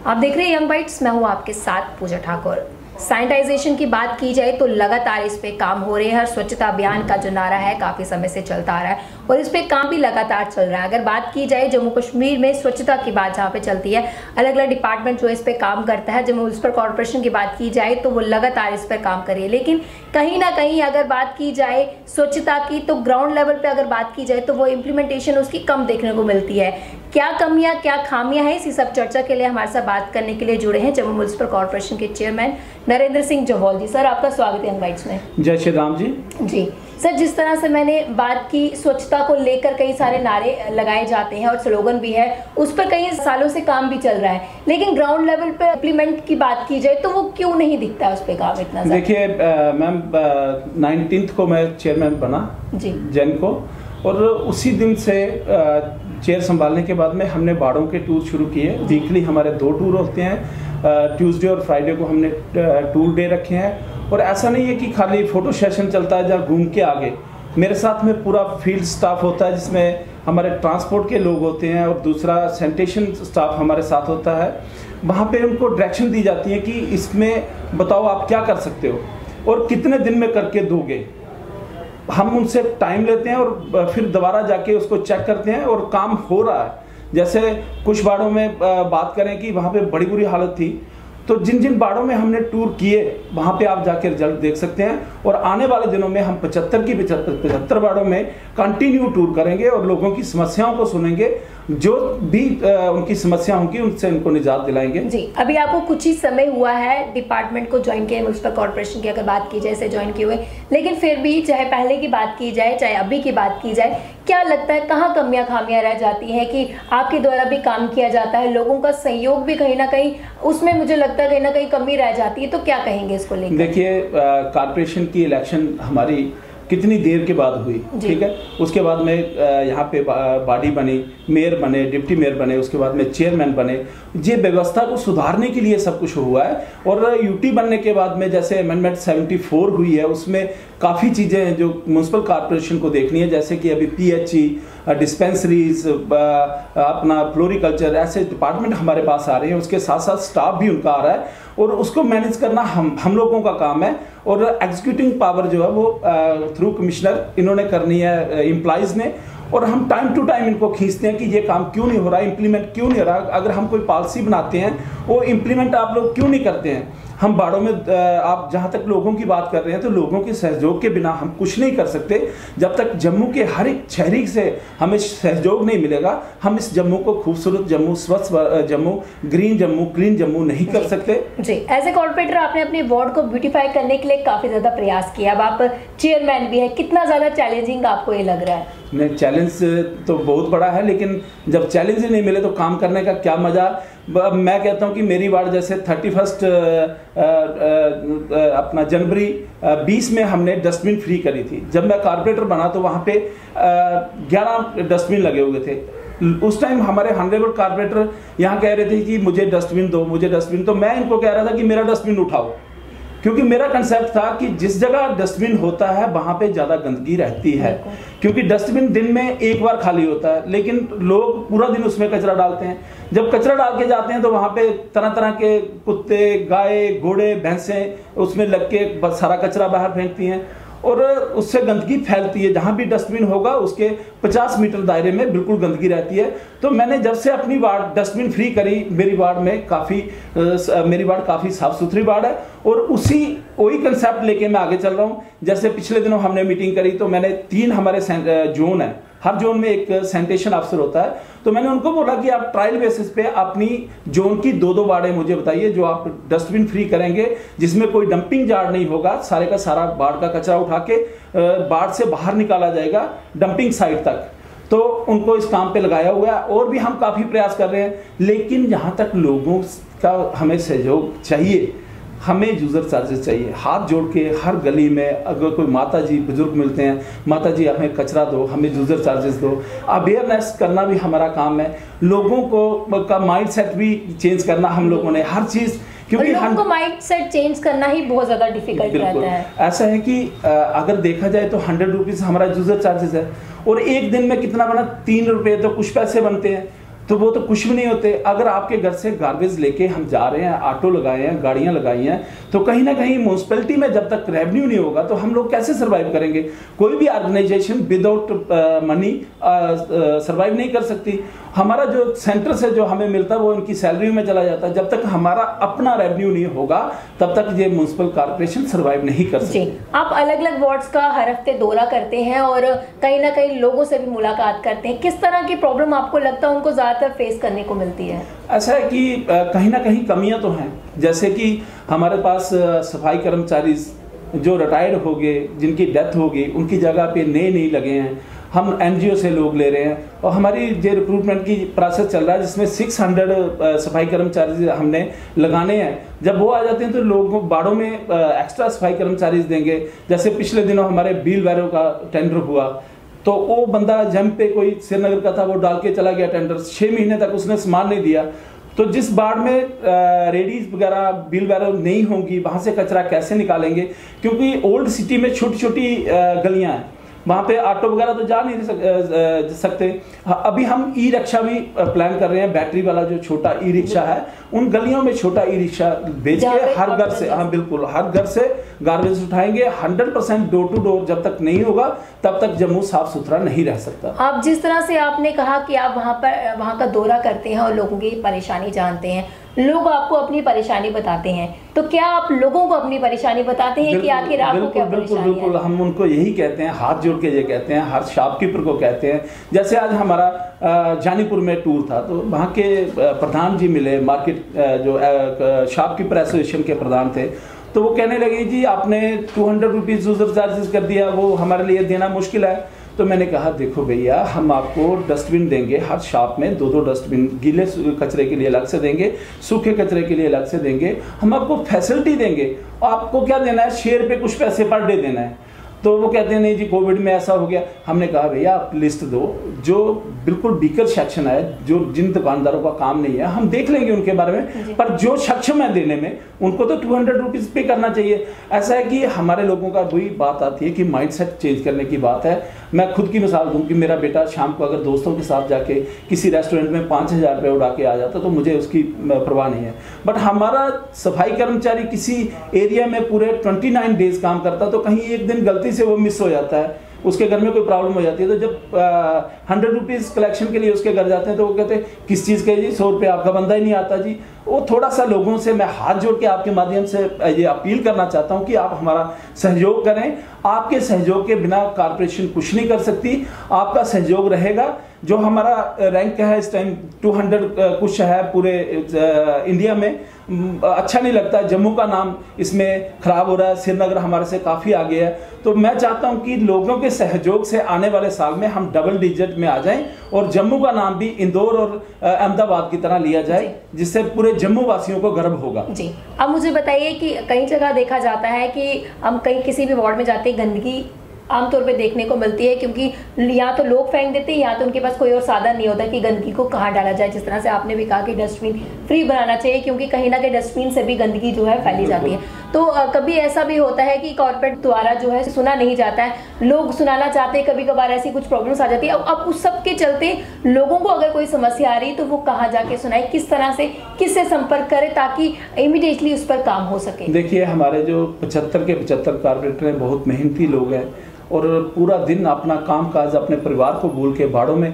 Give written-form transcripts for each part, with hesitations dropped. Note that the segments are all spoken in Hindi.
आप देख रहे हैं यंग बाइट्स, मैं हूं आपके साथ पूजा ठाकुर। सैनिटाइजेशन की बात की जाए तो लगातार इस पे काम हो रहे हैं। स्वच्छता अभियान का जो नारा है काफी समय से चलता आ रहा है और इस पे काम भी लगातार चल रहा है। अगर बात की जाए जम्मू कश्मीर में स्वच्छता की बात जहाँ पे चलती है, अलग अलग डिपार्टमेंट जो इस पे काम करता है। जम्मू म्युनिसिपल कॉर्पोरेशन की बात की जाए तो वो लगातार इस पर काम कर रही है, लेकिन कहीं ना कहीं अगर बात की जाए स्वच्छता की तो ग्राउंड लेवल पे अगर बात की जाए तो वो इम्प्लीमेंटेशन उसकी कम देखने को मिलती है। क्या कमियां क्या खामियां हैं, इसी सब चर्चा के लिए हमारे साथ बात करने के लिए जुड़े हैं जम्मू म्युनिसिपल कॉर्पोरेशन के चेयरमैन नरेंद्र सिंह जम्वाल जी। सर, आपका स्वागत है यंग बाइट्स में। जय श्री राम जी। जी सर, जिस तरह से मैंने बात की, स्वच्छता को लेकर कई सारे नारे लगाए जाते हैं और स्लोगन भी है, उस पर कई सालों से काम भी चल रहा है, लेकिन ग्राउंड लेवल पे इम्प्लीमेंट की बात की जाए तो वो क्यों नहीं दिखता है उस पर काम इतना? देखिए मैम, 19 को मैं चेयरमैन बना जी जैन को, और उसी दिन से चेयर संभालने के बाद में हमने बाड़ों के टूर शुरू किए। वीकली हमारे 2 टूर होते हैं, ट्यूसडे और फ्राइडे को हमने टूर डे रखे हैं। और ऐसा नहीं है कि खाली फोटो सेशन चलता है जहाँ घूम के आगे। मेरे साथ में पूरा फील्ड स्टाफ होता है, जिसमें हमारे ट्रांसपोर्ट के लोग होते हैं और दूसरा सैनिटेशन स्टाफ हमारे साथ होता है। वहाँ पे उनको डायरेक्शन दी जाती है कि इसमें बताओ आप क्या कर सकते हो और कितने दिन में करके दोगे। हम उनसे टाइम लेते हैं और फिर दोबारा जाके उसको चेक करते हैं और काम हो रहा है। जैसे कुछ बाड़ों में बात करें कि वहाँ पे बड़ी बुरी हालत थी, तो जिन जिन बाड़ों में हमने टूर किए वहाँ पे आप जाके रिजल्ट देख सकते हैं। और आने वाले दिनों में हम 75 बाड़ों में कंटिन्यू टूर करेंगे और लोगों की समस्याओं को सुनेंगे, जो भी उनकी समस्या होंगी उनसे उनको निजात दिलाएंगे। जी, अभी आपको कुछ ही समय हुआ है डिपार्टमेंट को ज्वाइन किए, म्युनिसिपल कॉर्पोरेशन की अगर बात की जाए से ज्वाइन किए हुए, लेकिन फिर भी चाहे पहले की बात की जाए चाहे अभी की बात की जाए, क्या लगता है कहाँ कमियां खामियां रह जाती हैं कि आपके द्वारा भी काम किया जाता है, लोगों का सहयोग भी कहीं ना कहीं उसमें मुझे लगता है कहीं ना कहीं कमी रह जाती है, तो क्या कहेंगे इसको लेकर? देखिए, कॉर्पोरेशन की इलेक्शन हमारी कितनी देर के बाद हुई, ठीक है। उसके बाद में यहाँ पे बॉडी बनी, मेयर बने, डिप्टी मेयर बने, उसके बाद में चेयरमैन बने। ये व्यवस्था को सुधारने के लिए सब कुछ हुआ है। और यूटी बनने के बाद में जैसे अमेंडमेंट 74 हुई है, उसमें काफ़ी चीज़ें हैं जो म्युनिसिपल कॉर्पोरेशन को देखनी है, जैसे कि अभी PHE, डिस्पेंसरीज, अपना फ्लोरिकल्चर, ऐसे डिपार्टमेंट हमारे पास आ रहे हैं। उसके साथ साथ स्टाफ भी उनका आ रहा है और उसको मैनेज करना हम लोगों का काम है। और एग्जीक्यूटिंग पावर जो है वो थ्रू कमिश्नर इन्होंने करनी है, एम्प्लॉइज ने। और हम टाइम टू टाइम इनको खींचते हैं कि ये काम क्यों नहीं हो रहा, इम्प्लीमेंट क्यों नहीं हो रहा। अगर हम कोई पॉलिसी बनाते हैं वो इम्प्लीमेंट आप लोग क्यों नहीं करते हैं। हम बाड़ों में आप जहाँ तक लोगों की बात कर रहे हैं, तो लोगों के सहयोग के बिना हम कुछ नहीं कर सकते। जब तक जम्मू के हर एक शहरी से हमें सहयोग नहीं मिलेगा, हम इस जम्मू को खूबसूरत जम्मू, स्वच्छ जम्मू, ग्रीन जम्मू, क्लीन जम्मू नहीं कर सकते। जी, एज ए कॉर्पोरेटर आपने अपने वार्ड को ब्यूटीफाई करने के लिए काफी ज्यादा प्रयास किया। अब आप चेयरमैन भी है, कितना ज्यादा चैलेंजिंग आपको ये लग रहा है? नहीं, चैलेंज तो बहुत बड़ा है, लेकिन जब चैलेंज ही नहीं मिले तो काम करने का क्या मजा। मैं कहता हूं कि मेरी वार्ड जैसे 31 अपना जनवरी 20 में हमने डस्टबिन फ्री करी थी। जब मैं कारपोरेटर बना तो वहां पे 11 डस्टबिन लगे हुए थे। उस टाइम हमारे हॉनरेबल कारपोरेटर यहाँ कह रहे थे कि मुझे डस्टबिन दो, मुझे डस्टबिन। तो मैं इनको कह रहा था कि मेरा डस्टबिन उठाओ, क्योंकि मेरा कंसेप्ट था कि जिस जगह डस्टबिन होता है वहां पे ज्यादा गंदगी रहती है। क्योंकि डस्टबिन दिन में एक बार खाली होता है, लेकिन लोग पूरा दिन उसमें कचरा डालते हैं। जब कचरा डाल के जाते हैं तो वहां पे तरह तरह के कुत्ते, गाय, घोड़े, भैंसें उसमें लग के सारा कचरा बाहर फेंकती हैं और उससे गंदगी फैलती है। जहां भी डस्टबिन होगा उसके 50 मीटर दायरे में बिल्कुल गंदगी रहती है। तो मैंने जब से अपनी वार्ड डस्टबिन फ्री करी, मेरी वार्ड काफ़ी साफ सुथरी वार्ड है। और वही कंसेप्ट लेके मैं आगे चल रहा हूँ। जैसे पिछले दिनों हमने मीटिंग करी तो मैंने 3 हमारे जोन है, हर जोन में एक सैनिटेशन अफसर होता है। तो मैंने उनको बोला कि आप ट्रायल बेसिस पे अपनी जोन की 2-2 वार्डें मुझे बताइए जो आप डस्टबिन फ्री करेंगे, जिसमें कोई डंपिंग यार्ड नहीं होगा। सारे का सारा बाढ़ का कचरा उठा के बाढ़ से बाहर निकाला जाएगा डंपिंग साइट तक। तो उनको इस काम पे लगाया हुआ है और भी हम काफ़ी प्रयास कर रहे हैं। लेकिन जहाँ तक लोगों का हमें सहयोग चाहिए, हमें यूज़र चार्जेस चाहिए। हाथ जोड़ के हर गली में अगर कोई माता जी बुजुर्ग मिलते हैं, माता जी हमें कचरा दो, हमें यूज़र चार्जेस दो। अवेयरनेस करना भी हमारा काम है। लोगों को का माइंड सेट भी चेंज करना हम लोगों ने हर चीज़, क्योंकि लोगों को माइंड सेट चेंज करना ही बहुत ज़्यादा डिफिकल्ट रहता है। ऐसा है कि अगर देखा जाए तो 100 रुपीज़ हमारा यूज़र चार्जेस है और एक दिन में कितना बना, 3 रुपये तो कुछ पैसे बनते हैं। तो वो तो कुछ भी नहीं होते। अगर आपके घर से गार्बेज लेके हम जा रहे हैं, ऑटो लगाए हैं, गाड़ियां लगाई हैं, तो कहीं ना कहीं म्यूनसिपैलिटी में जब तक रेवेन्यू नहीं होगा तो हम लोग कैसे सरवाइव करेंगे? कोई भी ऑर्गेनाइजेशन विदाउट मनी सरवाइव नहीं कर सकती। हमारा जो सेंटर से जो हमें मिलता है वो उनकी सैलरी में चला जाता है। जब तक हमारा अपना रेवेन्यू नहीं होगा तब तक ये म्युनिसिपल कॉर्पोरेशन सरवाइव नहीं कर सकती। आप अलग अलग वार्ड्स का हर हफ्ते दौरा करते हैं और कहीं ना कहीं लोगों से भी मुलाकात करते हैं, किस तरह की प्रॉब्लम आपको लगता है उनको ज्यादातर फेस करने को मिलती है? ऐसा है कि कहीं ना कहीं कमियां तो हैं, जैसे कि हमारे पास सफाई कर्मचारी जो रिटायर्ड हो गए, जिनकी डेथ हो गई, उनकी जगह पे नए नहीं लगे हैं। हम एनजीओ से लोग ले रहे हैं और हमारी जो रिक्रूटमेंट की प्रोसेस चल रहा है जिसमें 600 सफाई कर्मचारी हमने लगाने हैं। जब वो आ जाते हैं तो लोगों बाड़ों में एक्स्ट्रा सफाई कर्मचारी देंगे। जैसे पिछले दिनों हमारे व्हील बैरो का टेंडर हुआ, तो वो बंदा जम पे कोई श्रीनगर का था, वो डाल के चला गया टेंडर, 6 महीने तक उसने सामान नहीं दिया। तो जिस बाड़ में रेडीज वगैरह व्हील बैरो नहीं होंगी, वहां से कचरा कैसे निकालेंगे? क्योंकि ओल्ड सिटी में छोटी छोटी गलियां हैं, वहाँ पे ऑटो वगैरह तो जा नहीं सकते। अभी हम ई रिक्शा भी प्लान कर रहे हैं, बैटरी वाला जो छोटा ई रिक्शा है, उन गलियों में छोटा ई रिक्शा बेच के हर घर से, हाँ बिल्कुल, हर घर से गार्बेज उठाएंगे। 100% डोर टू डोर जब तक नहीं होगा तब तक जम्मू साफ सुथरा नहीं रह सकता। आप जिस तरह से आपने कहा कि आप वहाँ का दौरा करते हैं और लोगों की परेशानी जानते हैं, लोग आपको अपनी परेशानी बताते हैं, तो क्या आप लोगों को अपनी परेशानी बताते हैं कि आखिर आपको क्या परेशानी है? बिल्कुल, हम उनको यही कहते हैं, हाथ जोड़ के ये कहते हैं, हर शॉपकीपर को कहते हैं। जैसे आज हमारा जानीपुर में टूर था, तो वहाँ के प्रधान जी मिले, मार्केट जो शॉपकीपर एसोसिएशन के प्रधान थे, तो वो कहने लगे जी आपने 200 रुपीज यूजर चार्जेस कर दिया, वो हमारे लिए देना मुश्किल है। तो मैंने कहा देखो भैया, हम आपको डस्टबिन देंगे, हर शॉप में 2-2 डस्टबिन, गीले कचरे के लिए अलग से देंगे, सूखे कचरे के लिए अलग से देंगे। हम आपको फैसिलिटी देंगे। आपको क्या देना है? शेयर पे कुछ पैसे पर डे देना है। तो वो कहते हैं नहीं जी कोविड में ऐसा हो गया। हमने कहा भैया आप लिस्ट दो, जो बिल्कुल वीकर सेक्शन है, जो जिन दुकानदारों का काम नहीं है, हम देख लेंगे उनके बारे में, पर जो सक्षम है देने में उनको तो 200 रुपीज पे करना चाहिए। ऐसा है कि हमारे लोगों का वही बात आती है कि माइंडसेट चेंज करने की बात है। मैं खुद की मिसाल दूं कि मेरा बेटा शाम को अगर दोस्तों के साथ जाके किसी रेस्टोरेंट में 5000 रुपये उड़ा के आ जाता तो मुझे उसकी परवाह नहीं है। बट हमारा सफाई कर्मचारी किसी एरिया में पूरे 29 डेज काम करता, तो कहीं एक दिन गलती से वो मिस हो जाता है, उसके घर में कोई प्रॉब्लम हो जाती है, तो जब 100 रुपीज कलेक्शन के लिए उसके घर जाते हैं तो वो कहते हैं किस चीज़ के जी, 100 रुपये आपका बंदा ही नहीं आता जी। वो थोड़ा सा लोगों से मैं हाथ जोड़ के आपके माध्यम से ये अपील करना चाहता हूं कि आप हमारा सहयोग करें। आपके सहयोग के बिना कॉर्पोरेशन कुछ नहीं कर सकती। आपका सहयोग रहेगा। जो हमारा रैंक है इस टाइम 200 कुछ है पूरे इंडिया में, अच्छा नहीं लगता। जम्मू का नाम इसमें खराब हो रहा है, श्रीनगर हमारे से काफ़ी आगे है। तो मैं चाहता हूं कि लोगों के सहयोग से आने वाले साल में हम डबल डिजिट में आ जाएं और जम्मू का नाम भी इंदौर और अहमदाबाद की तरह लिया जाए, जिससे पूरे जम्मू वासियों को गर्व होगा। जी, अब मुझे बताइए कि कई जगह देखा जाता है कि हम कहीं किसी भी वार्ड में जाते हैं, गंदगी आमतौर पे देखने को मिलती है, क्योंकि या तो लोग फेंक देते हैं या तो उनके पास कोई और साधन नहीं होता कि गंदगी को कहाँ डाला जाए। जिस तरह से आपने भी कहा कि डस्टबिन फ्री बनाना चाहिए, क्योंकि कहीं ना कहीं डस्टबिन से भी गंदगी जो है फैली जाती है। तो कभी ऐसा भी होता है कि कॉर्पोरेट द्वारा जो है सुना नहीं जाता है, लोग सुनाना चाहते हैं, कभी कभार ऐसी कुछ प्रॉब्लम्स आ जाती है। अब उस सब के चलते लोगों को अगर कोई समस्या आ रही है तो वो कहाँ जाके सुनाए, किस तरह से, किससे संपर्क करे ताकि इमीडिएटली उस पर काम हो सके? देखिए, हमारे जो 75 के 75 कॉर्पोरेटर हैं, बहुत मेहनती लोग हैं और पूरा दिन अपना काम काज अपने परिवार को भूल के बाड़ों में।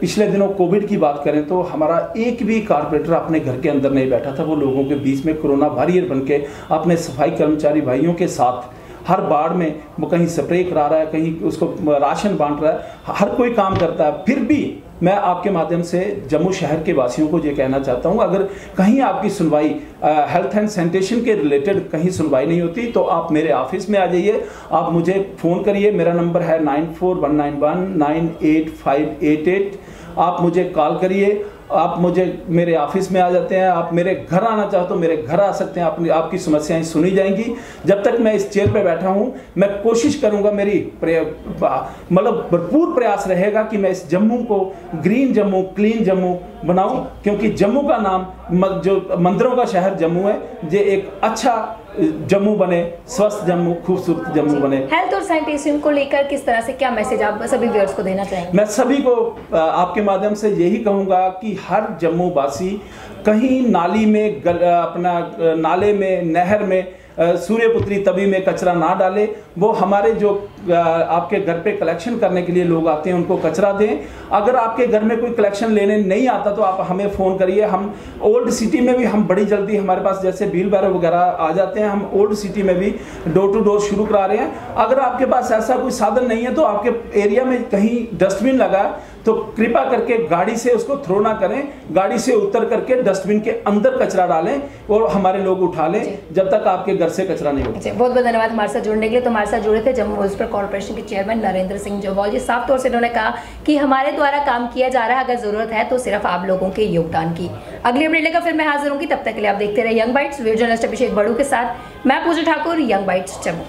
पिछले दिनों कोविड की बात करें तो हमारा एक भी कॉर्पोरेटर अपने घर के अंदर नहीं बैठा था। वो लोगों के बीच में कोरोना वॉरियर बन के अपने सफाई कर्मचारी भाइयों के साथ हर बाड़ में वो कहीं स्प्रे करा रहा है, कहीं उसको राशन बांट रहा है, हर कोई काम करता है। फिर भी मैं आपके माध्यम से जम्मू शहर के वासियों को ये कहना चाहता हूं, अगर कहीं आपकी सुनवाई हेल्थ एंड सैनिटेशन के रिलेटेड कहीं सुनवाई नहीं होती तो आप मेरे ऑफिस में आ जाइए, आप मुझे फ़ोन करिए। मेरा नंबर है 9419198588। आप मुझे कॉल करिए, आप मुझे मेरे ऑफिस में आ जाते हैं, आप मेरे घर आना चाहो तो मेरे घर आ सकते हैं, आपकी समस्याएं सुनी जाएंगी। जब तक मैं इस चेयर पे बैठा हूं मैं कोशिश करूंगा, मेरी मतलब भरपूर प्रयास रहेगा कि मैं इस जम्मू को ग्रीन जम्मू, क्लीन जम्मू बनाऊं, क्योंकि जम्मू का नाम जो मंदिरों का शहर जम्मू है, ये एक अच्छा जम्मू बने, स्वस्थ जम्मू, खूबसूरत जम्मू बने। हेल्थ और सैनिटेशन को लेकर किस तरह से क्या मैसेज आप सभी व्यूअर्स को देना चाहेंगे? मैं सभी को आपके माध्यम से यही कहूंगा कि हर जम्मू वासी कहीं नाली में अपना नाले में, नहर में, सूर्यपुत्री तवी में कचरा ना डाले। वो हमारे जो आपके घर पे कलेक्शन करने के लिए लोग आते हैं उनको कचरा दें। अगर आपके घर में कोई कलेक्शन लेने नहीं आता तो आप हमें फ़ोन करिए। हम ओल्ड सिटी में भी हम बड़ी जल्दी, हमारे पास जैसे व्हील बैरो वगैरह आ जाते हैं, हम ओल्ड सिटी में भी डोर टू डोर शुरू करा रहे हैं। अगर आपके पास ऐसा कोई साधन नहीं है तो आपके एरिया में कहीं डस्टबिन लगा तो कृपा करके गाड़ी से उसको थ्रो ना करें, गाड़ी से उतर करके डस्टबिन के अंदर कचरा डालें और हमारे लोग उठा लें जब तक आपके घर से कचरा नहीं उठे। बहुत बहुत धन्यवाद हमारे साथ जुड़ने के लिए। तो हमारे साथ जुड़े थे जम्मू म्युनिसिपल कॉर्पोरेशन के चेयरमैन नरेंद्र सिंह जोवाल जी। साफ तौर से उन्होंने कहा कि हमारे द्वारा काम किया जा रहा है, अगर जरूरत है तो सिर्फ आप लोगों के योगदान की। अगली अपडेट लेकर फिर मैं हाजिर होंगी, तब तक के लिए आप देखते रहे यंग बाइट्स। वीडियो जर्नलिस्ट अभिषेक बड़ू के साथ मैं पूजा ठाकुर, यंग बाइट्स जम्मू।